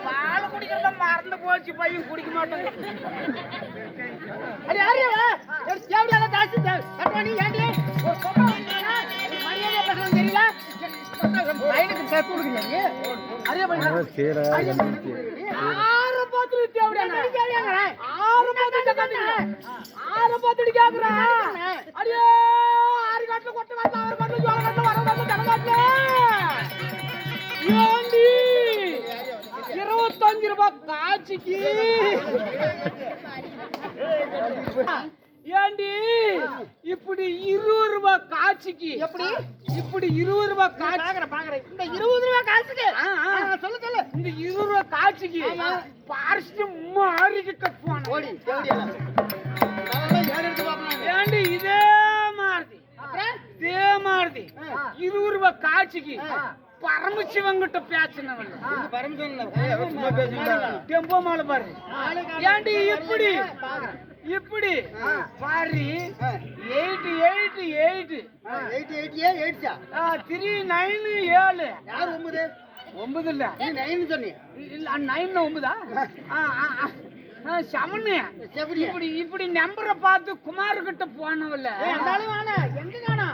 பால் குடிக்கிறத மறந்து போச்சு, பையன் குடிக்க மாட்டேன். ₹25 காட்சிக்கு ஏண்டி இப்படி ₹20 காட்சிக்கு? எப்படி இப்படி ₹20 காட்சி பாக்குறேன்? இந்த ₹20 காட்சிக்கு சொல்லு சொல்லு. இந்த ₹20 காட்சிக்கு பார்த்து மாறிக்கிட்ட போன ஏண்டி இதே மாதிரி ₹20 காட்சிக்கு பரமசிவங்கிட்ட பேசினவன் டெம்போ மாலை பாரு. ஏண்டி இப்படி இப்படி பாரு 888 397 யார் 9 இல்ல 9 சொன்னீ இல்ல 9 9 இப்படி இப்படி நம்பரை பார்த்து குமார் கிட்ட போனவல்ல எங்க காணா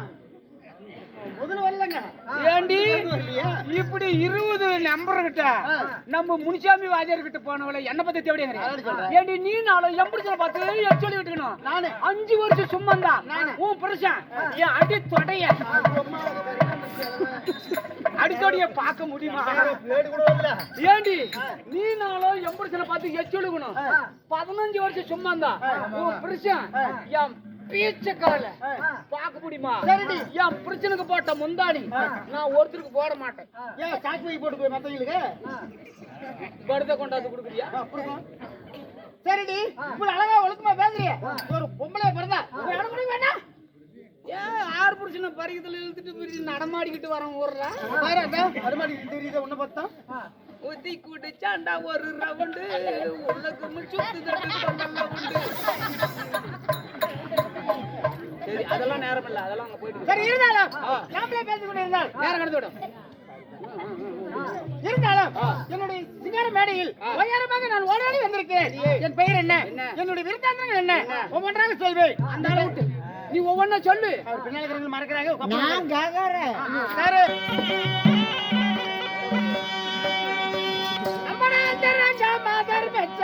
முதல்ல வரலங்க. ஏண்டி இப்படி 20 நம்பர் கிட்ட நம்ம முனிசாமி வாத்தியார் கிட்ட போனவள என்ன பத்தி தேவையா? ஏண்டி நீ நாளும் எம்படிச்சல பார்த்து சொல்லி விட்டுக்கணும். 5 வருஷம் சும்மா தான் உன் புருஷன் என் அடி தொடைய அடித்தோடைய பார்க்க முடியுமா? ஏண்டி நீ நாளும் எம்படிச்சல பார்த்து எச்சொழுகணும். 15 வருஷம் சும்மா தான் உன் புருஷன் என் பீச்சக்கால பாக்க முடியுமா? என் பிரச்சனைக்கு போட்ட முந்தாணி நான் ஒருத்தருக்கு போட மாட்டேன். ஏன் சாக்கு போட்டு போய் மத்தவங்களுக்கு படுத்த கொண்டாந்து கொடுக்குறியா? சரிடி இப்ப அழகா ஒழுக்கமா பேசுறிய ஒரு பொம்பளை பிறந்தா வேண்டாம். ஏன் 6 புருஷனை பரிகத்துல இழுத்துட்டு நடமாடிக்கிட்டு வரேன் ஊர்ல நடமாடிக்கிட்டு தெரியுது உன்ன பார்த்தா ஊத்தி குடிச்சாண்டா ஒரு ரவுண்டு உள்ளக்கு சுத்து தட்டு உண்டு. சரி அதெல்லாம் நேரம் இல்ல, அதெல்லாம் அங்க போயிட்டு சரி இருந்தாலும் நாமளே பேசிக்கொண்டு இருந்தால் நேரம் கடந்து விடும். என்னுடைய சிங்கார மேடையில் உயரமாக நான் ஓடாடி வந்திருக்கேன். என் பெயர் என்ன, என்னுடைய விருத்தாந்தங்கள் என்ன, ஒவ்வொன்றாக சொல்வேன். அந்த அளவுக்கு நீ ஒவ்வொன்னா சொல்லு. அவர் பின்னால இருக்கிறவங்க மறக்கிறாங்க. நான் கேக்குறேன். ராஜா மாதர் பெற்ற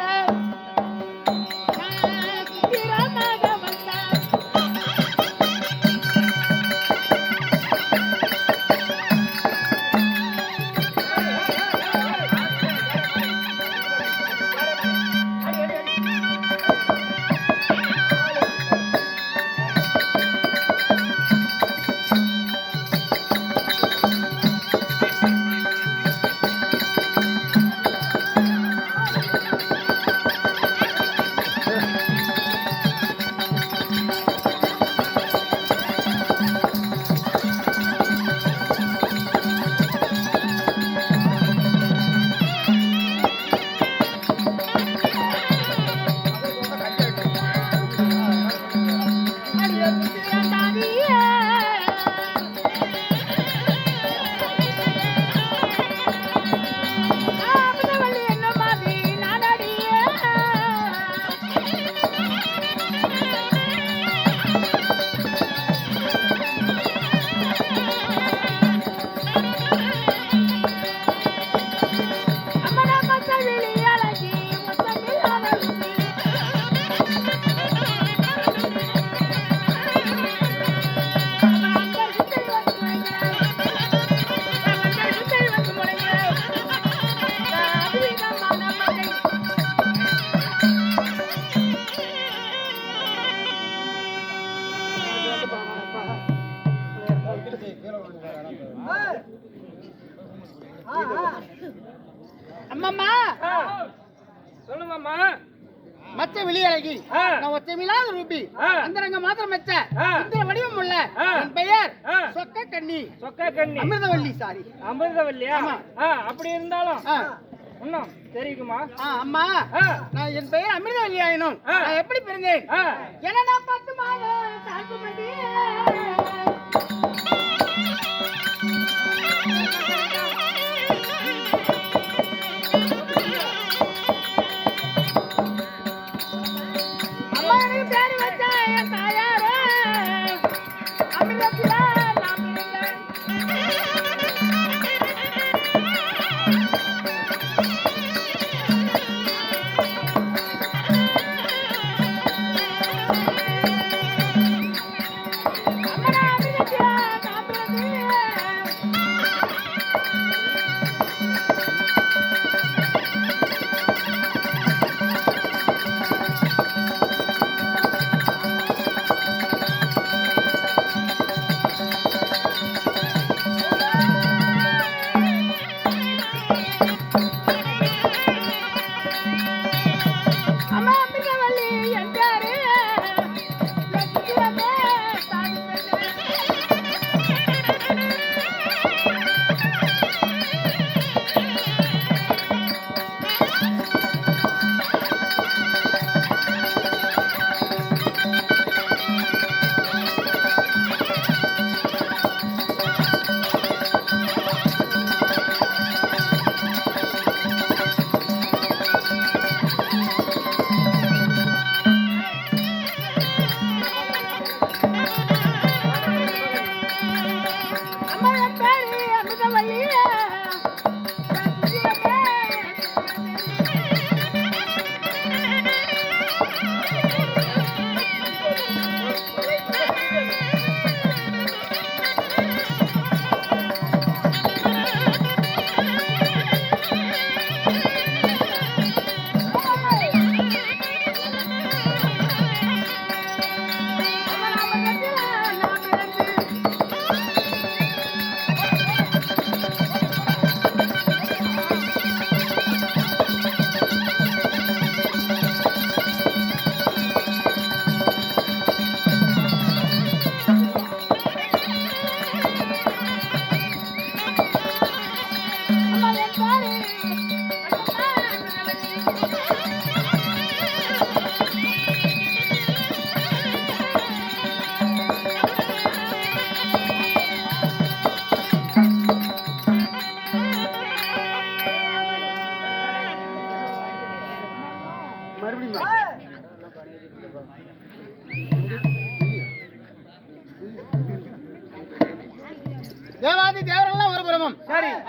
அம்மா சொல்லுங்கம்மா. மச்ச வெளியழகி ஆ. நான் ஒச்சமில்லாத ரூபி ஆ. அந்தரங்க மாத்திரம் மெச்ச ஆ. சுந்தர வடிவம் உள்ள ஆ. என் பெயர் ஆ. சொக்க கண்ணி சொக்கா கண்ணி அமிர்தவல்லி சாரி அமிர்தவல்லியா? ஆமா. அப்படி இருந்தாலும் ஆ. இன்னும் தெரியுமா? அம்மா ஆ. நான் என் பெயர் அமிர்தவல்லி ஆயினும் ஆ. நான் எப்படி பிறந்தேன் ஆ. ஏன்னா நான் 10 மாதம் தாக்குமதி அம்மா எனக்கு பேரு வச்சா என் தாயாரே அமிர்தத்தில நான் பிறந்தேன்.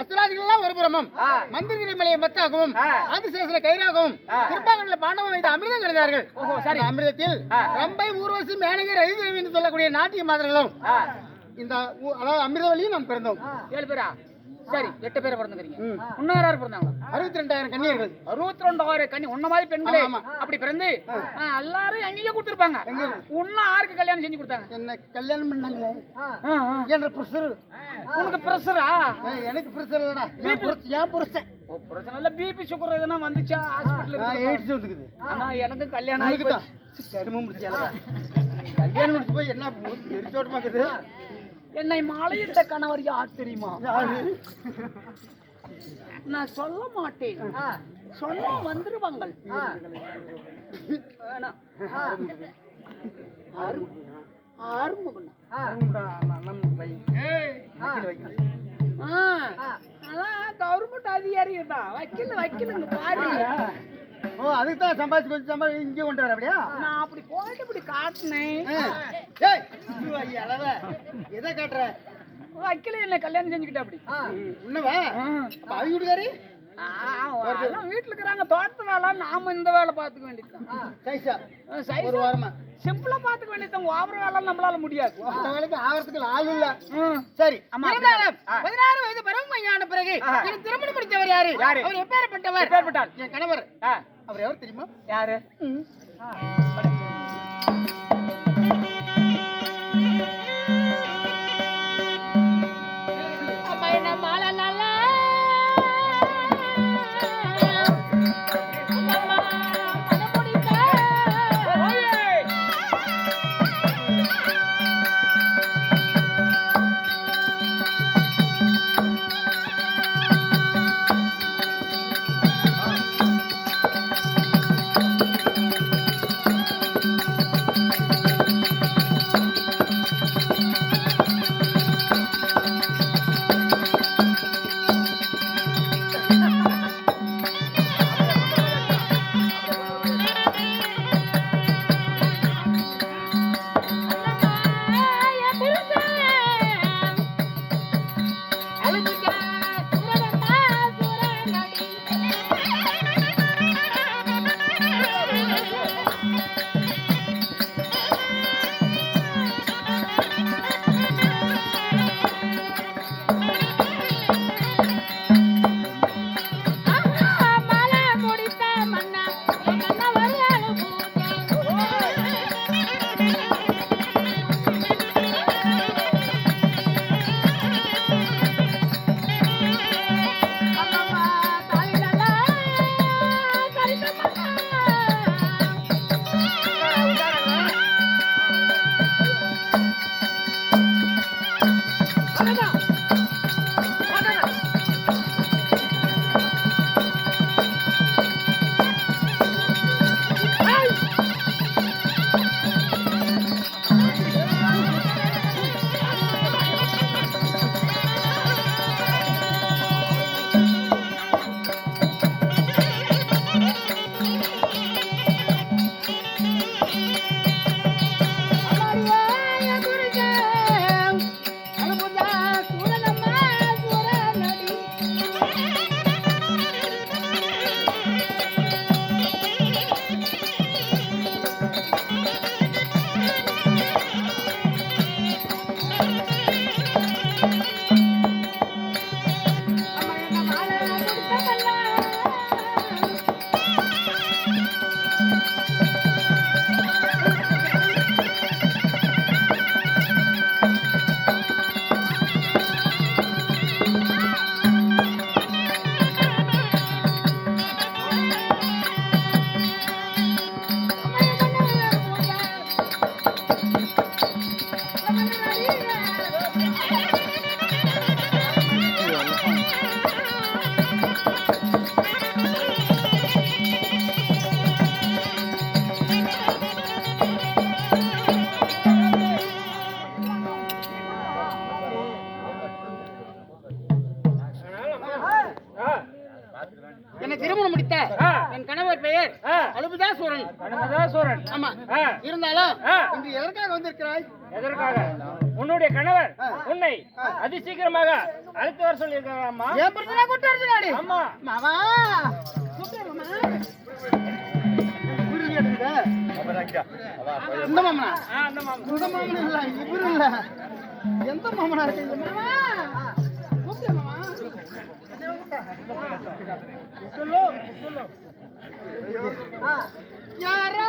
அசுராதிகள் எல்லாம் ஒரு புறமும் மந்திரகிரி மலையை மத்தாகவும் ஆதிசேஷன கயிறாகவும் திருப்பாங்கல்ல பாண்டவம் வைத்து அமிர்தம் கருதார்கள். சரி, அமிர்தத்தில் ரம்பை ஊர்வசி மேனகை ரவிதேவி என்று சொல்லக்கூடிய நாட்டிய மாதர்களும் இந்த அதாவது அமிர்தவழியும் நாம் பிறந்தோம். 7 பேரா? சரி, 8 பேரை பிறந்துக்கிறீங்க. இன்னும் யாராரு பிறந்தாங்க? 62,000 கன்னியர்கள். 62,000 கன்னி உன்ன மாதிரி பெண்களே அப்படி பிறந்து எல்லாரும் எங்கேயோ கொடுத்துருப்பாங்க. உன்ன யாருக்கு கல்யாணம் செஞ்சு கொடுத்தாங்க? என்ன கல்யாணம் பண்ணாங்களே என்ற பிரஷர். உனக்கு பிரஷரா? எனக்கு பிரஷர் இல்லடா, என் புருஷன். பிரச்சனை இல்ல, பிபி சுகர் எதுனா வந்துச்சா ஹாஸ்பிடல்ல? எய்ட்ஸ் வந்துக்குது. ஆனா எனக்கு கல்யாணம் ஆயிடுச்சு. கருமம் முடிச்சால கல்யாணம் முடிச்சு போய் என்ன எரிச்சோட்டமா இருக்குது. என்னை மாலையிட்ட கணவர் யார் தெரியுமா? நான் சொல்ல மாட்டேன், சொல்ல வந்துருவாங்க. கவர்மெண்ட் அதிகாரி தான், வக்கீல் பாரு. ஓ, அதுக்கு தான் சம்பாதிச்சு கொஞ்சம் சம்பாதிச்சு இங்கே கொண்டு வர அப்படியா? நான் அப்படி போயிட்டு இப்படி காட்டினேன். எதை காட்டுற? வக்கீல என்ன கல்யாணம் செஞ்சுக்கிட்ட அப்படி உன்னவா? அவங்க வீட்டுக்காரி வீட்டுல இருக்கிறாங்க, தோட்டத்து வேலை. நாம இந்த வேலை பாத்துக்க வேண்டியதுதான். ஒரு வாரமா சிம்பிளா பாத்துக்க வேண்டியதுதான். ஓவர வேலை நம்மளால முடியாது. வேலைக்கு ஆகிறதுக்கு ஆள் இல்ல. சரி, 16 வயது பருவமையான பிறகு எனக்கு திருமணம் முடித்தவர் யாரு? அவர் எப்பேற்பட்டவர்? என் கணவர். அவர் எவர் தெரியுமா? யாரு? என்னை திருமணம் முடித்த என் கணவர் பெயர் அலுபுதாசூரன். அனுமதாசூரன். ஆமா, இருந்தாலும் இன்று எதற்காக வந்திருக்கிறாய்? எதற்காக? உன்னுடைய கணவர் உன்னை அதிசீக்கிரமாக அழைத்து வர சொல்லியிருக்காங்கம்மா. என் பிரச்சனை கூட்டு வருதுனாடி ஆமா. மாமா கூப்பிடு மாமா. வீடு கேட்டுக்கிட்ட இந்த மாமனா அந்த மாமா. இந்த மாமனா இல்ல இவரு இல்ல எந்த மாமனா இருக்கு மாமா கூப்பிடு மாமா. சொல்லு சொல்லு யாரா